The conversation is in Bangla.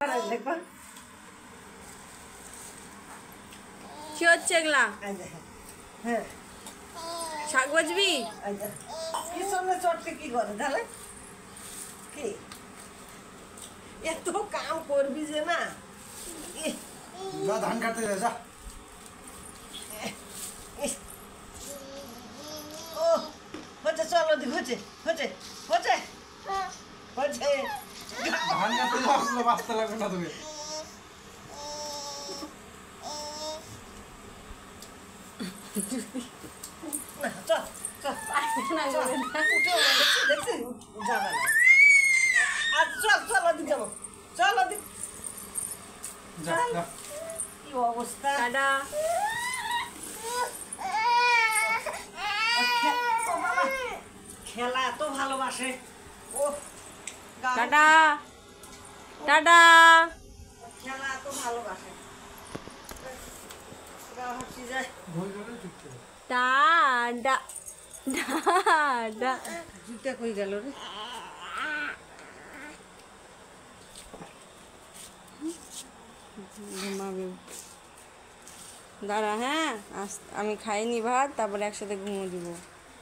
দেখো কি হচ্ছে এগুলা? হ্যাঁ শাক বাজবি? কি সঙ্গে চটকে কি করে তাহলে কি এত কাম করবি যে না যা ধান কাটতে যা ও হচ্ছে চলো দি হচ্ছে হচ্ছে হচ্ছে হচ্ছে ধান কাটতে যাও বাঁচতে লাগবে না তুমি চল চল দেখছি যাবে না আর চল চল ওদিক যাবো চল ওদিক যা যা কি অবস্থা টাটা। খেলা এত ভালোবাসে ও টাটা টাটা। খেলা এত ভালোবাসে গা হাসি যায় টাটা টাটা। জুতা কই গেল রে ঘুমাবে দাঁড়া। হ্যাঁ আমি খাইনি ভাত, তারপরে একসাথে ঘুমো দিব।